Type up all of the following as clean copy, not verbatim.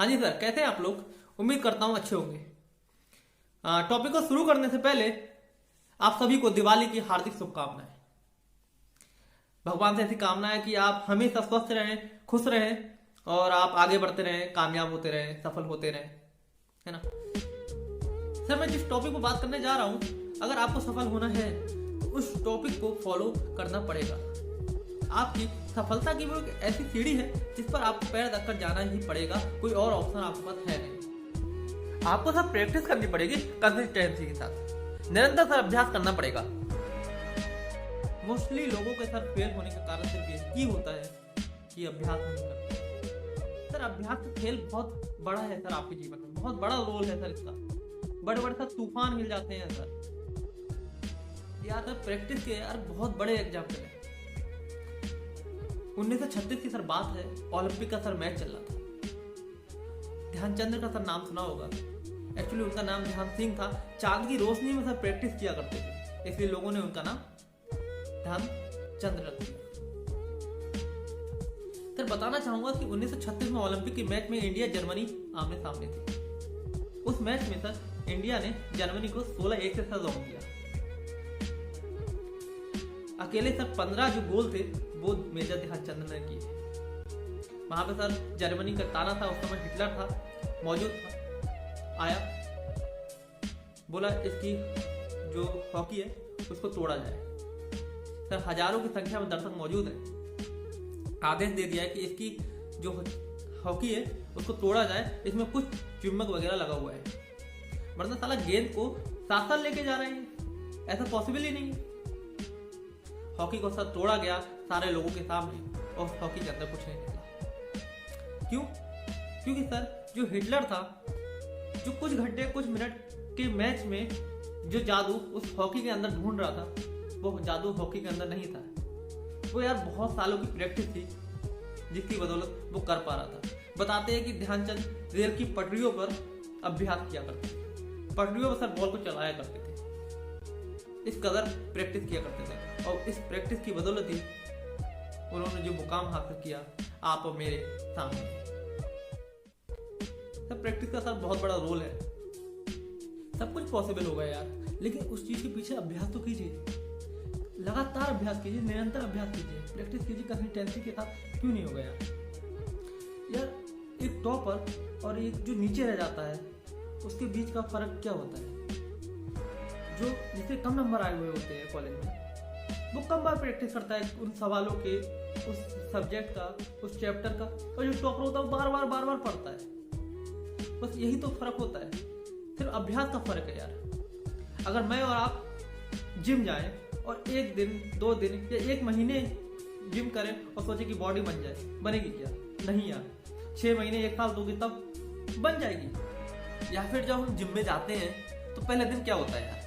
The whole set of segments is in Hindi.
हाँ जी सर, कैसे हैं आप लोग? उम्मीद करता हूँ अच्छे होंगे। टॉपिक को शुरू करने से पहले आप सभी को दिवाली की हार्दिक शुभकामनाएं। भगवान से ऐसी कामना है कि आप हमेशा स्वस्थ रहें, खुश रहें और आप आगे बढ़ते रहें, कामयाब होते रहें, सफल होते रहें, है ना। सर, मैं जिस टॉपिक पर बात करने जा रहा हूँ, अगर आपको सफल होना है तो उस टॉपिक को फॉलो करना पड़ेगा। आपकी सफलता की वो एक ऐसी सीढ़ी है जिस पर आपको पैर रखकर जाना ही पड़ेगा, कोई और ऑप्शन आपके पास है नहीं। आपको सब प्रैक्टिस करनी पड़ेगी, कंसिस्टेंसी के साथ निरंतर सर अभ्यास करना पड़ेगा। मोस्टली लोगों के सर फेल होने का कारण सिर्फ ये होता है कि अभ्यास नहीं करते। सर, अभ्यास का खेल बहुत बड़ा है सर, आपके जीवन में बहुत बड़ा रोल है सर इसका। बड़े बड़े सर तूफान हिल जाते हैं सर। यार सर, प्रैक्टिस के यार बहुत बड़े एग्जाम्पल है। 1936 की सर बात है, ओलंपिक का सर मैच चल रहा था। ध्यानचंद का सर नाम सुना होगा। एक्चुअली उनका नाम ध्यान सिंह था। चांद की रोशनी में सर प्रैक्टिस किया करते थे, इसलिए लोगों ने उनका नाम ध्यानचंद रख दिया। सर, बताना चाहूंगा कि 1936 में ओलंपिक के मैच में इंडिया जर्मनी आमने सामने थी। उस मैच में सर इंडिया ने जर्मनी को 16-1 से सर दौड़ दिया। अकेले सर 15 जो गोल थे वो मेजर ध्यानचंद ने किए। वहां पे सर जर्मनी का ताना था, उस समय हिटलर था, मौजूद था। आया, बोला इसकी जो हॉकी है उसको तोड़ा जाए। सर, हजारों की संख्या में दर्शक मौजूद है। आदेश दे दिया है कि इसकी जो हॉकी है उसको तोड़ा जाए, इसमें कुछ चुम्बक वगैरह लगा हुआ है, वरना साला गेंद को साथ लेके जा रहे हैं, ऐसा पॉसिबल ही नहीं है। हॉकी को सर तोड़ा गया सारे लोगों के सामने, और हॉकी के अंदर कुछ नहीं निकला। क्यों? क्योंकि सर जो हिटलर था, जो कुछ घंटे कुछ मिनट के मैच में जो जादू उस हॉकी के अंदर ढूंढ रहा था, वो जादू हॉकी के अंदर नहीं था। वो यार बहुत सालों की प्रैक्टिस थी जिसकी बदौलत वो कर पा रहा था। बताते हैं कि ध्यानचंद रेल की पटरियों पर अभ्यास किया करते थे, पटरियों पर सर बॉल को चलाया करते थे, इस कदर प्रैक्टिस किया करते थे। और इस प्रैक्टिस की बदौलत ही उन्होंने जो मुकाम हासिल किया आप और मेरे सामने। सर, प्रैक्टिस का सर बहुत बड़ा रोल है। सब कुछ पॉसिबल होगा यार, लेकिन उस चीज के पीछे अभ्यास तो कीजिए, लगातार अभ्यास कीजिए, निरंतर अभ्यास कीजिए, प्रैक्टिस कीजिए कंसिस्टेंसी के साथ। क्यों नहीं होगा यार? एक टॉपर और एक जो नीचे रह जाता है उसके बीच का फर्क क्या होता है? जो जिससे कम नंबर आए हुए होते हैं कॉलेज में, वो कम बार प्रैक्टिस करता है उन सवालों के, उस सब्जेक्ट का, उस चैप्टर का, और जो टॉपर होता है वो बार बार पढ़ता है। बस यही तो फर्क होता है, सिर्फ अभ्यास का फर्क है यार। अगर मैं और आप जिम जाएं और 1 दिन 2 दिन या 1 महीने जिम करें और सोचे कि बॉडी बन जाए, बनेगी क्या? नहीं यार। 6 महीने 1 साल दोगे तब बन जाएगी। या फिर जब हम जिम में जाते हैं तो पहले दिन क्या होता है यार,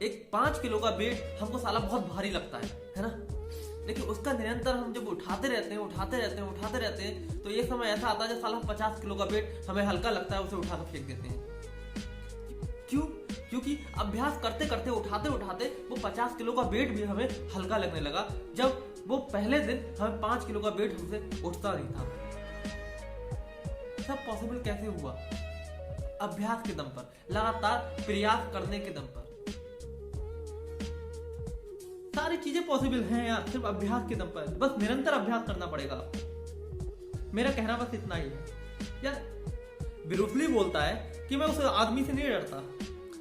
एक 5 किलो का वेट हमको साला बहुत भारी लगता है ना। लेकिन उसका निरंतर हम जब उठाते रहते हैं तो एक समय ऐसा आता है जब साला 50 किलो का वेट हमें हल्का लगता है, उसे उठाकर फेंक देते हैं। क्यों? क्योंकि अभ्यास करते करते उठाते वो 50 किलो का वेट भी हमें हल्का लगने लगा, जब वो पहले दिन हमें 5 किलो का वेट हमसे उठता नहीं था। सब पॉसिबल कैसे हुआ? अभ्यास के दम पर, लगातार प्रयास करने के दम पर सारी चीजें पॉसिबल हैं यार, सिर्फ अभ्यास के दम पर। बस निरंतर अभ्यास करना पड़ेगा आपको। मेरा कहना बस इतना ही है यार। ब्रूस ली बोलता है कि मैं उस आदमी से नहीं डरता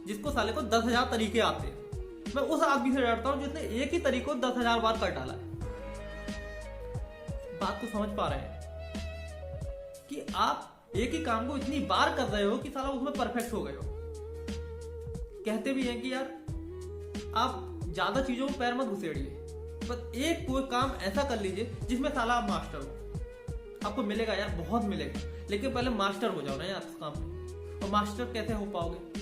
जिसको साले को 10,000 तरीके आते हैं, मैं उस आदमी से डरता हूं जिसने एक ही तरीके को 10,000 बार कर डाला है। बात को समझ पा रहे हैं कि आप एक ही काम को इतनी बार कर रहे हो कि साला उसमें परफेक्ट हो गए हो। कहते भी हैं कि यार आप ज्यादा चीजों में पैर मत घुसेड़िए, बस एक कोई काम ऐसा कर लीजिए जिसमें साला आप मास्टर हो। आपको मिलेगा यार, बहुत मिलेगा, लेकिन पहले मास्टर हो जाओ ना यार उस काम में। और मास्टर कैसे हो पाओगे?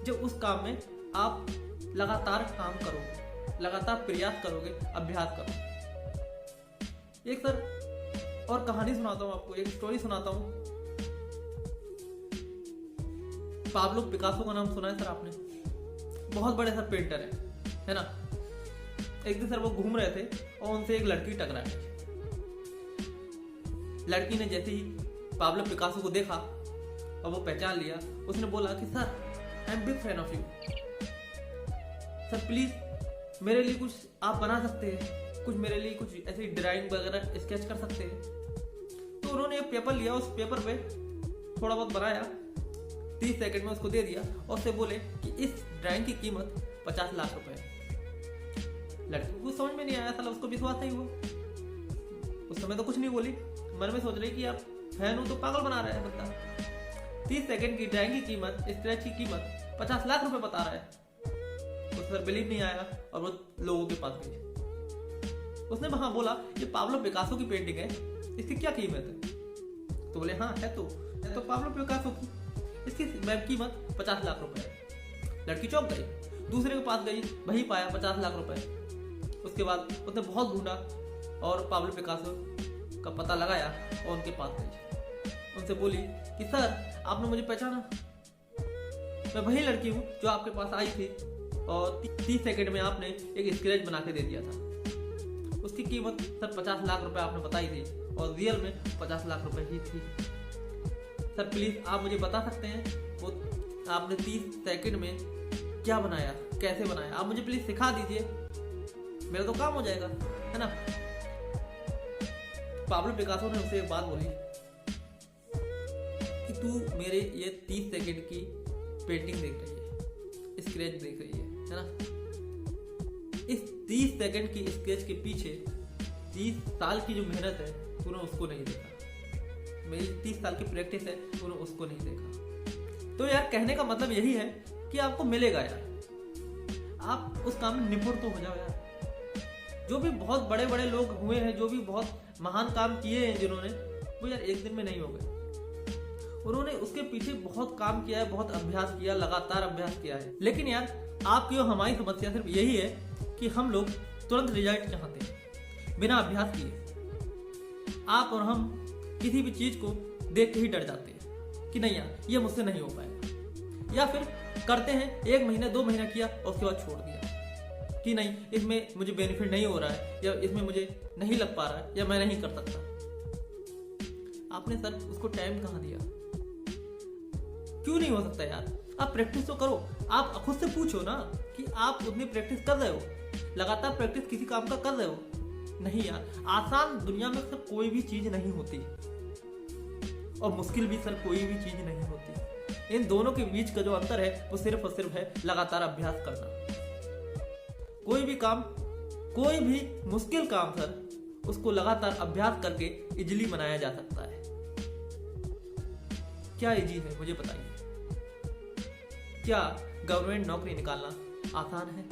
जब उस काम में आप लगातार काम करोगे, लगातार प्रयास करोगे, अभ्यास करोगे। एक सर और कहानी सुनाता हूं आपको, एक स्टोरी सुनाता हूं। पाब्लो पिकासो का नाम सुना है सर आपने? बहुत बड़े सर पेंटर है ना। एक दिन सर वो घूम रहे थे और उनसे एक लड़की टकरा गई। लड़की ने जैसे ही पाब्लो पिकासो को देखा और वो पहचान लिया। उसने बोला कि sir I am big fan of you, sir please मेरे लिए कुछ आप बना सकते हैं, कुछ मेरे लिए कुछ ऐसी ड्राइंग वगैरह स्केच कर सकते हैं। तो उन्होंने एक पेपर लिया, उस पेपर पे थोड़ा बहुत बनाया, 30 सेकंड में उसको दे दिया और उससे बोले कि इस ड्राइंग की कीमत 50 लाख रुपए है। लड़की को समझ में नहीं आया, साला उसको विश्वास नहीं हुआ। उस समय तो कुछ नहीं बोली, मन में सोच रही कि आप फैन हो तो पागल बना रहा है बंदा। 30 सेकंड की ड्राइंग की कीमत, स्क्रैच की कीमत 50 लाख रुपए बता रहा है। उस पर बिलीव नहीं आया और वो लोगों के पास गई। उसने वहां बोला ये पाब्लो पिकासो की पेंटिंग है, इसकी क्या कीमत है? तो बोले हाँ है तो पाब्लो पिकासो की, इसकी कीमत 50 लाख रुपए है। लड़की चौंक गई, दूसरे के पास गई, वही पाया 50 लाख रुपए। उसके बाद उसने बहुत ढूंढा और पाब्लो पिकासो का पता लगाया और उनके पास गई। उनसे बोली कि सर आपने मुझे पहचाना, मैं वही लड़की हूँ जो आपके पास आई थी और 30 सेकंड में आपने एक स्केच बना के दे दिया था। उसकी कीमत सर 50 लाख रुपए आपने बताई थी और रियल में 50 लाख रुपए ही थी। सर प्लीज आप मुझे बता सकते हैं वो आपने 30 सेकंड में क्या बनाया, कैसे बनाया? आप मुझे प्लीज सिखा दीजिए, मेरा तो काम हो जाएगा, है ना। पाब्लो पिकासो ने उसे एक बात बोली कि तू मेरे ये 30 सेकंड की पेंटिंग देख रही है, स्केच देख रही है ना। इस 30 सेकंड की स्केच के पीछे 30 साल की जो मेहनत है तूने उसको नहीं देखा। मेरी 30 साल की प्रैक्टिस है, तूने उसको नहीं देखा। तो यार कहने का मतलब यही है कि आपको मिलेगा यार, आप उस काम में निपुण तो हो जाओ यार। जो भी बहुत बड़े बड़े लोग हुए हैं, जो भी बहुत महान काम किए हैं जिन्होंने, वो यार एक दिन में नहीं हो गए। उन्होंने उसके पीछे बहुत काम किया है, बहुत अभ्यास किया, लगातार अभ्यास किया है। लेकिन यार आपकी और हमारी समस्या सिर्फ यही है कि हम लोग तुरंत रिजल्ट चाहते हैं बिना अभ्यास किए। आप और हम किसी भी चीज को देख के ही डर जाते हैं कि नहीं यार ये मुझसे नहीं हो पाएगा, या फिर करते हैं 1 महीना 2 महीना किया और उसके बाद छोड़ दिया कि नहीं इसमें मुझे बेनिफिट नहीं हो रहा है, या इसमें मुझे नहीं लग पा रहा है, या मैं नहीं कर सकता। आपने सर उसको टाइम कहाँ दिया? क्यों नहीं हो सकता यार? आप प्रैक्टिस तो करो। आप खुद से पूछो ना कि आप उतनी प्रैक्टिस कर रहे हो, लगातार प्रैक्टिस किसी काम का कर रहे हो? नहीं यार, आसान दुनिया में सर कोई भी चीज नहीं होती और मुश्किल भी सर कोई भी चीज नहीं होती। इन दोनों के बीच का जो अंतर है वो सिर्फ और सिर्फ है लगातार अभ्यास करना। कोई भी काम, कोई भी मुश्किल काम सर, उसको लगातार अभ्यास करके इजीली बनाया जा सकता है। क्या इजी है मुझे बताइए? क्या गवर्नमेंट नौकरी निकालना आसान है?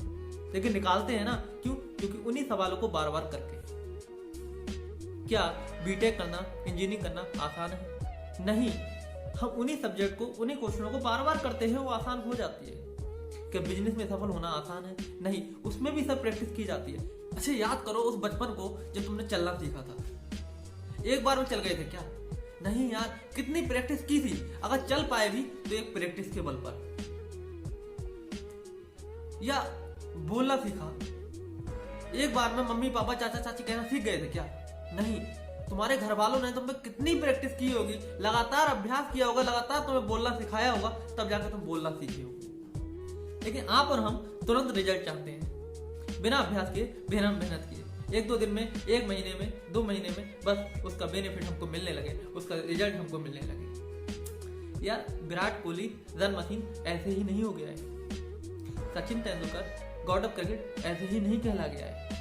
लेकिन निकालते हैं ना, क्यों? क्योंकि उन्हीं सवालों को बार बार करके। क्या बीटेक करना, इंजीनियरिंग करना आसान है? नहीं, हम उन्हीं सब्जेक्ट को, उन्हीं क्वेश्चनों को बार बार करते हैं, वो आसान हो जाती है। क्या बिजनेस में सफल होना आसान है? नहीं, उसमें भी सब प्रैक्टिस की जाती है। अच्छा याद करो उस बचपन को जब तुमने चलना सीखा था। एक बार में चल गए थे क्या? नहीं यार, कितनी प्रैक्टिस की थी। अगर चल पाए भी तो एक प्रैक्टिस के बल पर। या बोलना सीखा, एक बार में मम्मी पापा चाचा चाची कहना सीख गए थे क्या? नहीं, तुम्हारे घर वालों ने तुम पे कितनी प्रैक्टिस की होगी, लगातार अभ्यास किया होगा, लगातार तुम्हें बोलना सिखाया होगा, तब जाकर तुम बोलना सीखे होगे। लेकिन आप और हम तुरंत रिजल्ट चाहते हैं, बिना अभ्यास किए, बिना मेहनत किए। 1-2 दिन में, 1 महीने में, 2 महीने में बस उसका बेनिफिट हमको मिलने लगे, उसका रिजल्ट हमको मिलने लगे। यार विराट कोहली रन मशीन ऐसे ही नहीं हो गया है। Sachin Tendulkar God of cricket ऐसे ही नहीं कहला गया है।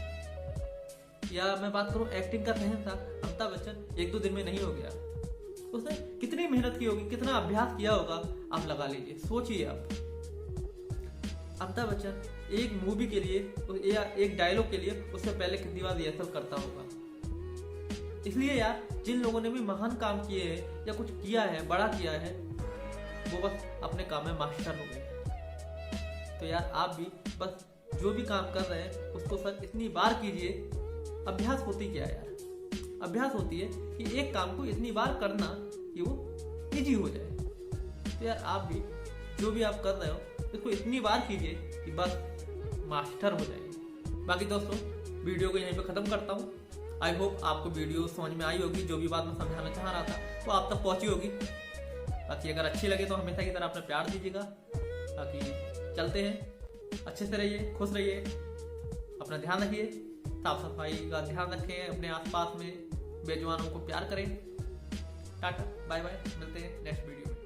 या मैं बात करूं एक्टिंग का शहंशाह अमिताभ बच्चन 1-2 दिन में नहीं हो गया। उसने कितनी मेहनत की होगी, कितना अभ्यास किया होगा, आप लगा लीजिए, सोचिए आप। अमिताभ बच्चन एक मूवी के लिए या एक डायलॉग के लिए उससे पहले कितनी बार रिहर्सल करता होगा। इसलिए यार जिन लोगों ने भी महान काम किए हैं या कुछ किया है, बड़ा किया है, वो बस अपने काम में मास्टर हो गए। तो यार आप भी बस जो भी काम कर रहे हैं उसको सर इतनी बार कीजिए। अभ्यास होती क्या है यार? अभ्यास होती है कि एक काम को इतनी बार करना कि वो इजी हो जाए। तो यार आप भी जो भी आप कर रहे हो इसको इतनी बार कीजिए कि बस मास्टर हो जाए। बाकी दोस्तों वीडियो को यहीं पे खत्म करता हूँ। आई होप आपको वीडियो समझ में आई होगी, जो भी बात मैं समझाना चाह रहा था वो आप तक पहुंची होगी। बाकी अगर अच्छी लगे तो हमेशा की तरह अपना प्यार दीजिएगा। बाकी चलते हैं, अच्छे से रहिए, खुश रहिए, अपना ध्यान रखिए, साफ सफाई का ध्यान रखें, अपने आसपास में बेजुबानों को प्यार करें। टाटा बाय बाय, मिलते हैं नेक्स्ट वीडियो में।